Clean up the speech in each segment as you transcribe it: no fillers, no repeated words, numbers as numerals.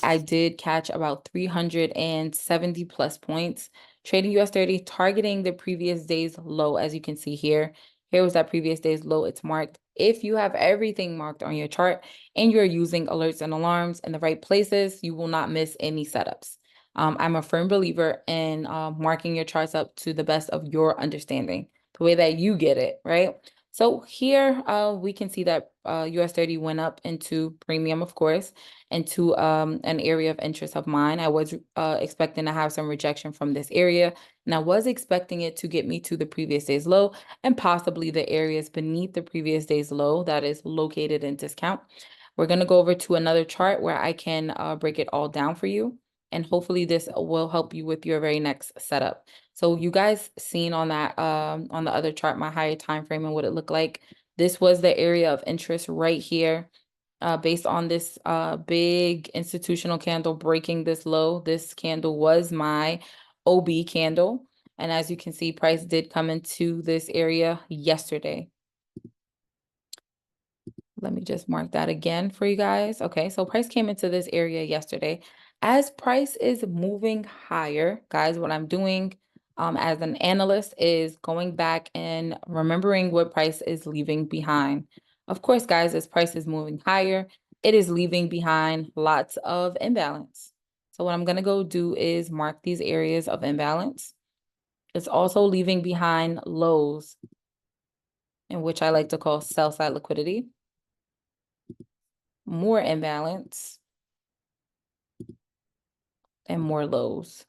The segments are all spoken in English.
I did catch about 370 plus points. Trading US30, targeting the previous day's low, as you can see here. Here was that previous day's low. It's marked. If you have everything marked on your chart and you're using alerts and alarms in the right places, you will not miss any setups. I'm a firm believer in marking your charts up to the best of your understanding, the way that you get it, right? So here we can see that US30 went up into premium, of course, into an area of interest of mine. I was expecting to have some rejection from this area, and I was expecting it to get me to the previous day's low and possibly the areas beneath the previous day's low that is located in discount. We're going to go over to another chart where I can break it all down for you. And hopefully this will help you with your very next setup. So you guys seen on that on the other chart, my higher time frame and what it looked like. This was the area of interest right here. Based on this big institutional candle breaking this low. This candle was my OB candle. And as you can see, price did come into this area yesterday. Let me just mark that again for you guys. Okay, so price came into this area yesterday. As price is moving higher, guys, what I'm doing as an analyst is going back and remembering what price is leaving behind. Of course, guys, as price is moving higher, it is leaving behind lots of imbalance. So what I'm going to go do is mark these areas of imbalance. It's also leaving behind lows, in which I like to call sell side liquidity. More imbalance, and more lows.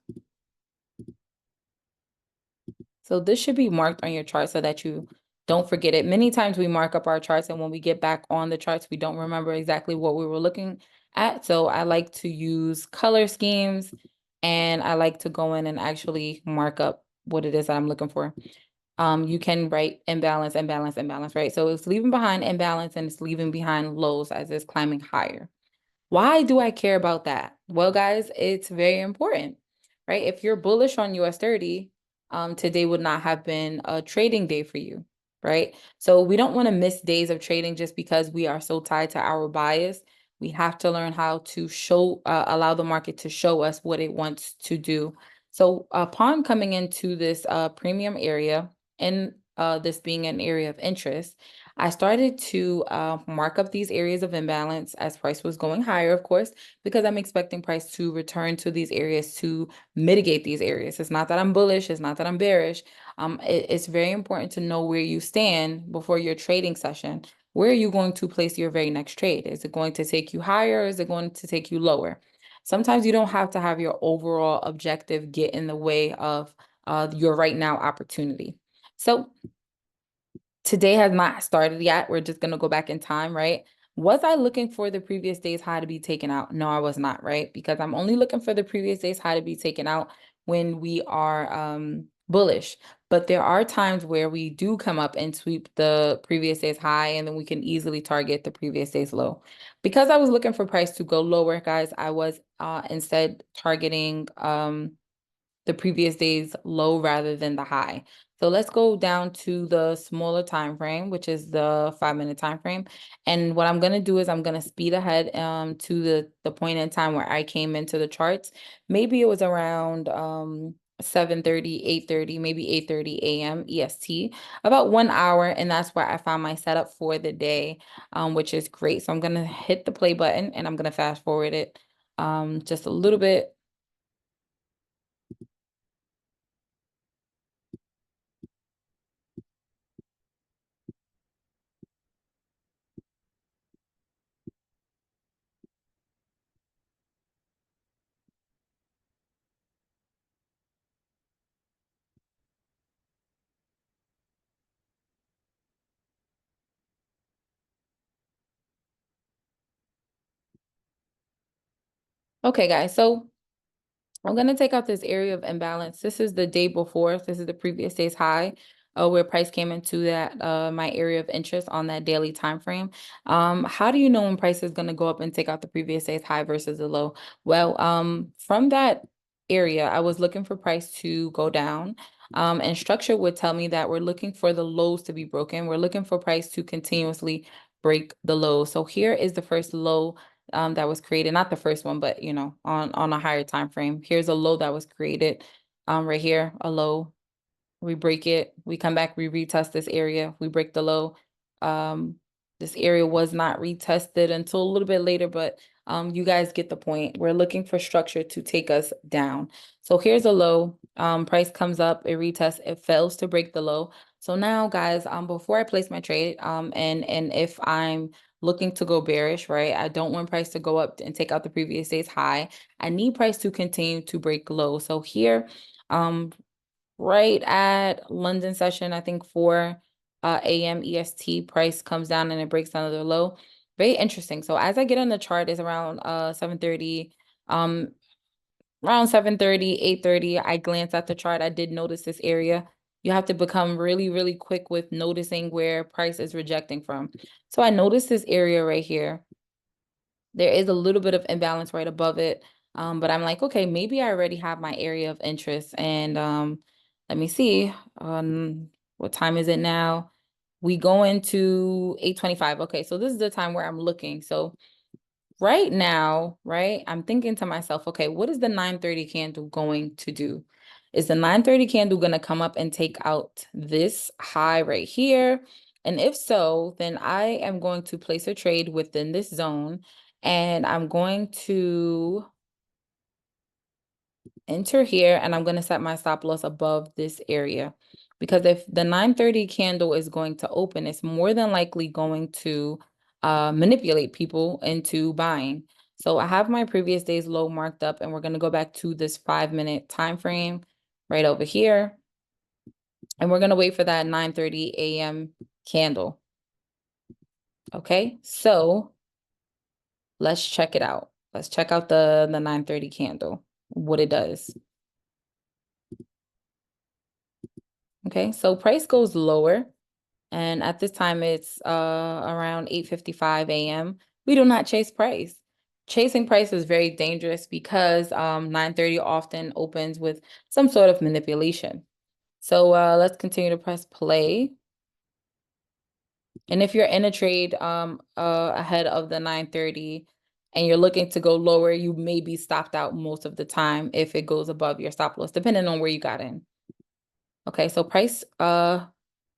So this should be marked on your chart so that you don't forget it. Many times we mark up our charts, and when we get back on the charts, we don't remember exactly what we were looking at. So I like to use color schemes, and I like to go in and actually mark up what it is that I'm looking for. You can write imbalance, imbalance, imbalance, right? So it's leaving behind imbalance and it's leaving behind lows as it's climbing higher. Why do I care about that? Well, guys, it's very important, right? If you're bullish on US30, today would not have been a trading day for you, right? So we don't want to miss days of trading just because we are so tied to our bias. We have to learn how to allow the market to show us what it wants to do. So upon coming into this premium area and this being an area of interest, I started to mark up these areas of imbalance as price was going higher, of course, because I'm expecting price to return to these areas to mitigate these areas. It's not that I'm bullish, it's not that I'm bearish. It's very important to know where you stand before your trading session. Where are you going to place your very next trade? Is it going to take you higher or is it going to take you lower? Sometimes you don't have to have your overall objective get in the way of your right now opportunity. So today has not started yet. We're just going to go back in time, right? Was I looking for the previous day's high to be taken out? No, I was not, right? Because I'm only looking for the previous day's high to be taken out when we are bullish. But there are times where we do come up and sweep the previous day's high, and then we can easily target the previous day's low. Because I was looking for price to go lower, guys, I was instead targeting the previous day's low rather than the high. So let's go down to the smaller time frame, which is the 5-minute time frame. And what I'm going to do is I'm going to speed ahead to the point in time where I came into the charts. Maybe it was around 7:30, 8:30, maybe 8:30 a.m. EST, about 1 hour. And that's where I found my setup for the day, which is great. So I'm going to hit the play button and I'm going to fast forward it just a little bit. Okay, guys, so I'm going to take out this area of imbalance. This is the day before. This is the previous day's high, where price came into that my area of interest on that daily time frame. How do you know when price is going to go up and take out the previous day's high versus the low? Well, from that area, I was looking for price to go down. And structure would tell me that we're looking for the lows to be broken. We're looking for price to continuously break the low. So here is the first low that was created, not the first one, but on a higher time frame. Here's a low that was created right here, a low. We break it, we come back, we retest this area, we break the low. This area was not retested until a little bit later, but you guys get the point. We're looking for structure to take us down. So here's a low, price comes up, it retests, it fails to break the low. So now guys, before I place my trade, and if I'm looking to go bearish, right? I don't want price to go up and take out the previous day's high. I need price to continue to break low. So here, right at London session, I think 4 a.m. EST, price comes down and it breaks down to the low. Very interesting. So as I get on the chart, is around 7:30, around 7:30, 8:30, I glance at the chart. I did notice this area. You have to become really, really quick with noticing where price is rejecting from. So I noticed this area right here. There is a little bit of imbalance right above it. But I'm like, okay, maybe I already have my area of interest. And let me see. What time is it now? We go into 8:25. Okay, so this is the time where I'm looking. So right now, right, I'm thinking to myself, okay, what is the 9:30 candle going to do? Is the 9:30 candle going to come up and take out this high right here? And if so, then I am going to place a trade within this zone, and I'm going to enter here, and I'm going to set my stop loss above this area. Because if the 9:30 candle is going to open, it's more than likely going to manipulate people into buying. So I have my previous day's low marked up, and we're going to go back to this 5-minute time frame right over here. And we're going to wait for that 9:30 a.m. candle. Okay, so let's check it out. Let's check out the 9:30 candle, what it does. Okay, so price goes lower. And at this time, it's around 8:55 a.m. We do not chase price. Chasing price is very dangerous because 9:30 often opens with some sort of manipulation. So let's continue to press play. And if you're in a trade ahead of the 9:30 and you're looking to go lower, you may be stopped out most of the time if it goes above your stop loss, depending on where you got in. Okay, so price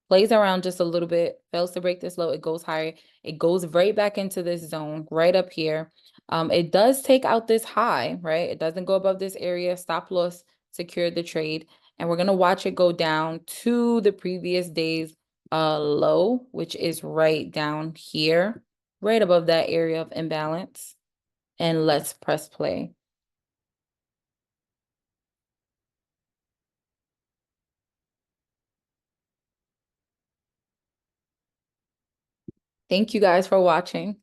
plays around just a little bit, fails to break this low, it goes higher, it goes right back into this zone right up here. It does take out this high, right? It doesn't go above this area. Stop loss secured the trade, and we're gonna watch it go down to the previous day's low, which is right down here, right above that area of imbalance. And let's press play. Thank you guys for watching.